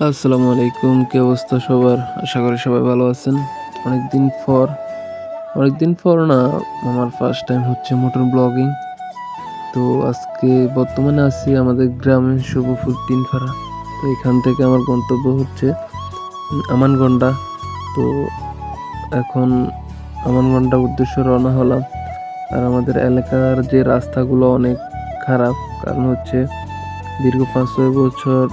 আসসালামু আলাইকুম, কি অবস্থা সবার? আশা করি সবাই ভালো আছেন। অনেকদিন পর অনেকদিন পর না, আমার ফার্স্ট টাইম হচ্ছে মোটর ব্লগিং। তো আজকে বর্তমানে আছি আমাদের গ্রামে শুভপুর তিনপাড়া। তো এখান থেকে আমার গন্তব্য হচ্ছে আমানগন্ডা। তো এখন আমানগন্ডা উদ্দেশ্যে রওনা হলাম। আর আমাদের এলাকার যে রাস্তাগুলো অনেক খারাপ, কারণ হচ্ছে দীর্ঘ 5-6 বছর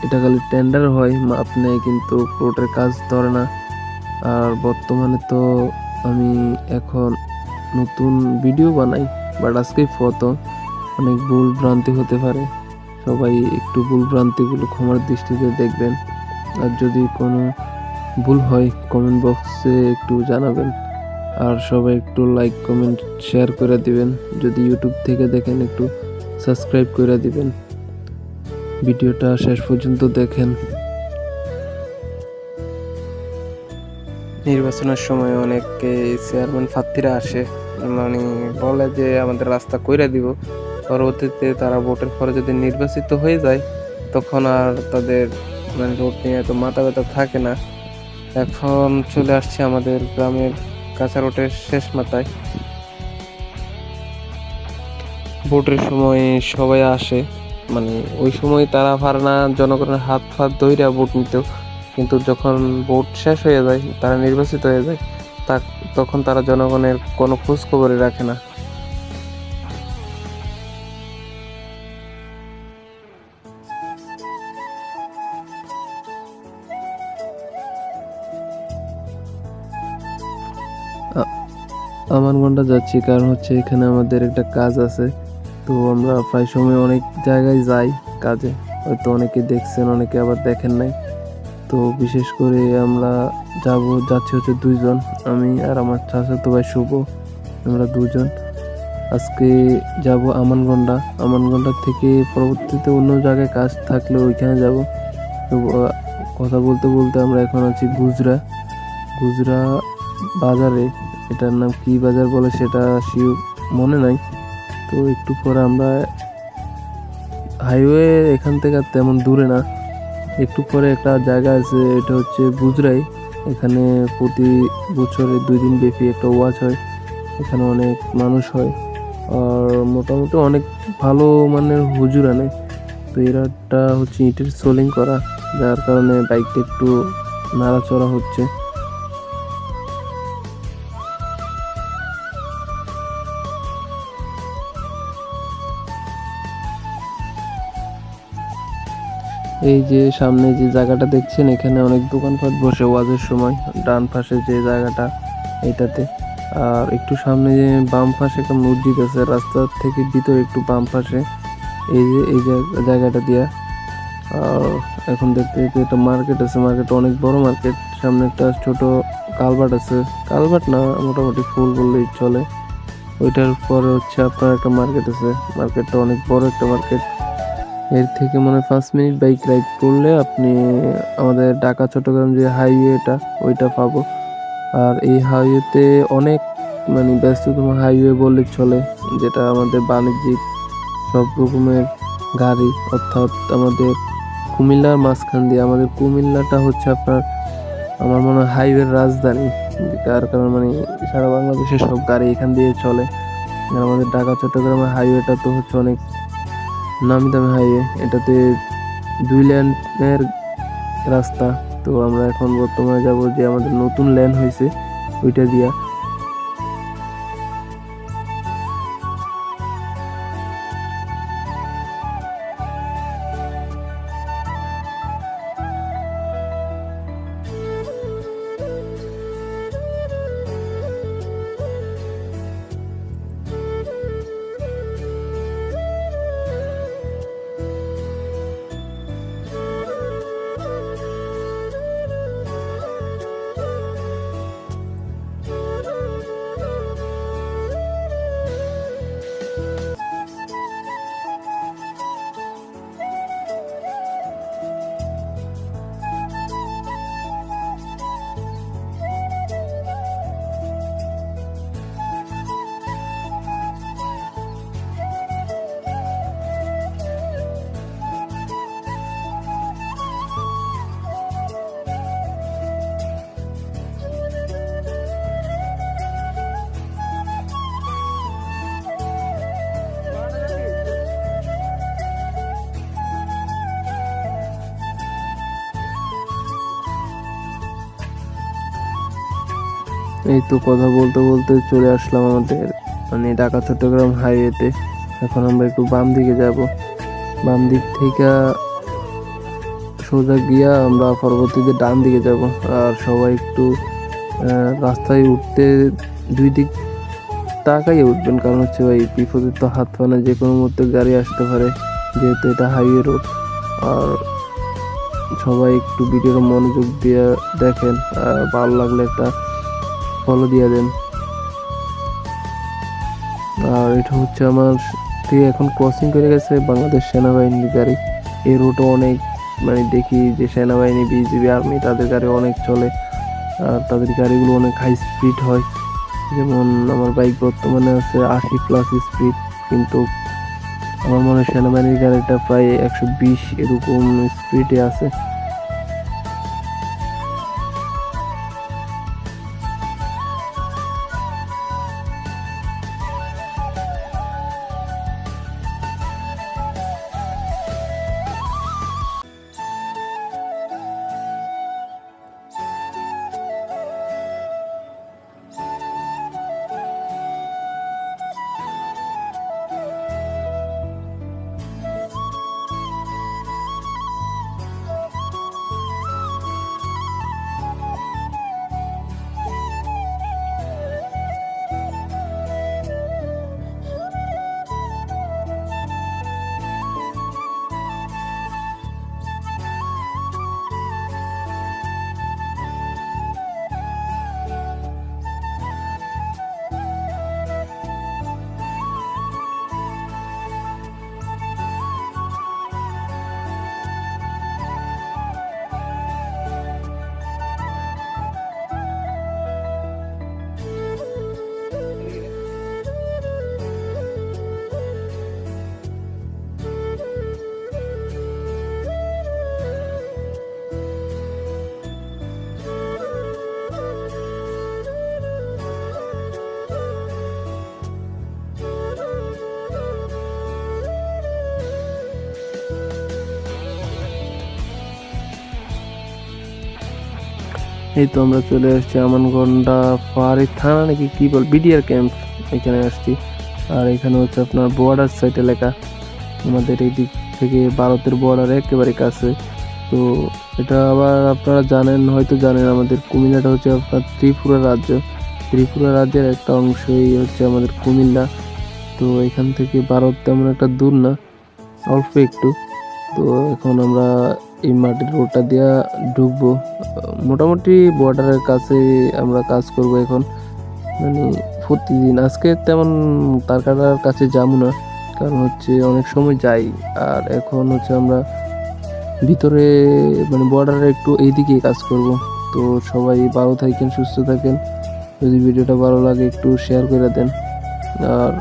এটা খালি টেন্ডার হয়, মাপ নেয় কিন্তু রোডের কাজ ধরে না। আর বর্তমানে তো আমি এখন নতুন ভিডিও বানাই, বাট আজকেই প্রথম। অনেক ভুল ভ্রান্তি হতে পারে, সবাই একটু ভুল ভ্রান্তিগুলো ক্ষমার দৃষ্টিতে দেখবেন। আর যদি কোনো ভুল হয় কমেন্ট বক্সে একটু জানাবেন। আর সবাই একটু লাইক কমেন্ট শেয়ার করে দিবেন। যদি ইউটিউব থেকে দেখেন একটু সাবস্ক্রাইব করে দিবেন। ভিডিওটা শেষ পর্যন্ত দেখেন। নির্বাচনের সময় অনেকে চেয়ারম্যান প্রার্থীরা আসে, মানে বলে যে আমাদের রাস্তা কইরা দিব। পরবর্তীতে তারা ভোটের পরে যদি নির্বাচিত হয়ে যায়, তখন আর তাদের রোড নিয়ে এত মাথা ব্যথা থাকে না। এখন চলে আসছে আমাদের গ্রামের কাঁচা রোডের শেষ মাথায়। ভোটের সময় সবাই আসে, মানে ওই সময় তারা পারে না জনগণের হাত ফাত ধইরা ভোট নিতেও। কিন্তু যখন ভোট শেষ হয়ে যায়, তারা নির্বাচিত হয়ে যায়, তা তখন তারা জনগণের কোনো খোঁজ খবরই রাখে না। আ- আমানগন্ডা যাচ্ছি কারণ হচ্ছে এখানে আমাদের একটা কাজ আছে। তো আমরা প্রায় সময় অনেক জায়গায় যাই কাজে, হয়তো অনেকে দেখছেন, অনেকে আবার দেখেন নাই। তো বিশেষ করে আমরা যাচ্ছি হচ্ছে দুইজন, আমি আর আমার চাচাতো ভাই শুভ। আমরা দুজন আজকে যাব আমানগন্ডা। আমানগন্ডা থেকে পরবর্তীতে অন্য জায়গায় কাজ থাকলে ওইখানে যাব। তো কথা বলতে বলতে আমরা এখন আছি গুজরা গুজরা বাজারে। এটার নাম কি বাজার বলে সেটা শিওর মনে নাই। তো একটু পরে আমরা হাইওয়ে এখান থেকে আর তেমন দূরে না, একটু পরে একটা জায়গা আছে, এটা হচ্ছে গুজরাই। এখানে প্রতি বছরে 2 দিন ব্যাপী একটা ওয়াচ হয়। এখানে অনেক মানুষ হয়, আর মোটামুটি অনেক ভালো মানের হুজুর আনে। তো এরাটা হচ্ছে ইটের সোলিং করা, যার কারণে বাইকটা একটু নাড়াচড়া হচ্ছে। এই যে সামনে যে জায়গাটা দেখছেন, এখানে অনেক দোকানপাট বসে ওয়াজের সময়। ডান পাশে যে জায়গাটা এটাতে, আর একটু সামনে যে বাম পাশে একটা মসজিদ আছে, রাস্তার থেকে ভিতরে একটু বাম পাশে এই যে জায়গাটা দিয়া। আর এখন দেখতে দেখতে একটা মার্কেট আছে, মার্কেট অনেক বড় মার্কেট। সামনে একটা ছোট কালভার্ট আছে, কালভার্ট না মোটামুটি ফুল বললেই চলে। ওইটার পরে হচ্ছে আপনার একটা মার্কেট আছে, মার্কেটটা অনেক বড় একটা মার্কেট। এর থেকে 5 মিনিট বাইক রাইড করলে আপনি আমাদের ঢাকা চট্টগ্রাম যে হাইওয়েটা ওইটা পাবো। আর এই হাইওয়েতে অনেক ব্যস্ততম হাইওয়ে বললে চলে, যেটা আমাদের বাণিজ্যিক সব রকমের গাড়ি, অর্থাৎ আমাদের কুমিল্লার মাঝখান দিয়ে। আমাদের কুমিল্লাটা হচ্ছে আপনার, আমার মনে হয় হাইওয়ের রাজধানী, যার কারণে সারা বাংলাদেশের সব গাড়ি এখান দিয়ে চলে। আর আমাদের ঢাকা চট্টগ্রামের হাইওয়েটা তো হচ্ছে অনেক নামি দামি হাইওয়ে, এটাতে 2 লেনের রাস্তা। তো আমরা এখন বর্তমানে যাব যে আমাদের নতুন লেন হয়েছে ওইটা দিয়া। এই তো কথা বলতে বলতে চলে আসলাম আমাদের মানে ঢাকা চট্টগ্রাম হাইওয়েতে। এখন আমরা একটু বাম দিকে যাব। বাম দিক থেকে সোজা গিয়া আমরা পরবর্তীতে ডান দিকে যাব। আর সবাই একটু রাস্তায় উঠতে দুই দিক তাকাই উঠবেন, কারণ হচ্ছে ভাই বিপদের তো হাত পানা, যে কোনো মুহূর্তে গাড়ি আসতে পারে, যেহেতু এটা হাইওয়ে রোড। আর সবাই একটু ভিডিওর মনোযোগ দিয়ে দেখেন, আর ভালো লাগলে একটা ফলো দিয়ে দেন। আর এটা হচ্ছে আমার ঠিক এখন ক্রসিং করে গেছে বাংলাদেশ সেনাবাহিনীর গাড়ি। এই রুটে অনেক মানে দেখি যে সেনাবাহিনী, বিজিবি, আর্মি তাদের গাড়ি অনেক চলে, আর তাদের গাড়িগুলো অনেক হাই স্পিড হয়। যেমন আমার বাইক বর্তমানে আছে 80+ স্পিড, কিন্তু আমার মনে হয় সেনাবাহিনীর গাড়িটা প্রায় 120 এরকম স্পিডে আছে। এই তো আমরা চলে আসছি আমানগন্ডা পাহাড়ি থানা নাকি কি বল, বিডিআর ক্যাম্প, এখানে আসছি। আর এখানে হচ্ছে আপনার বর্ডার সাইড এলাকা, আমাদের এই দিক থেকে ভারতের বর্ডার একেবারে কাছে। তো এটা আবার আপনারা জানেন, হয়তো জানেন, আমাদের কুমিল্লাটা হচ্ছে আপনার ত্রিপুরা রাজ্য। ত্রিপুরা রাজ্যের একটা অংশই হচ্ছে আমাদের কুমিল্লা। তো এখান থেকে ভারত তেমন একটা দূর না, অল্প একটু। তো এখন আমরা এই মাটির রোডটা দিয়ে ঢুকবো। মোটামুটি বর্ডারের কাছে আমরা কাজ করব এখন, মানে প্রতিদিন। আজকে তেমন তার কাটার কাছে যাবো না, কারণ হচ্ছে অনেক সময় যাই। আর এখন হচ্ছে আমরা ভিতরে মানে বর্ডারে একটু এইদিকে কাজ করব। তো সবাই ভালো থাকেন, সুস্থ থাকেন। যদি ভিডিওটা ভালো লাগে একটু শেয়ার করে দেন। আর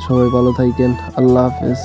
সবাই ভালো থাকেন, আল্লাহ হাফেজ।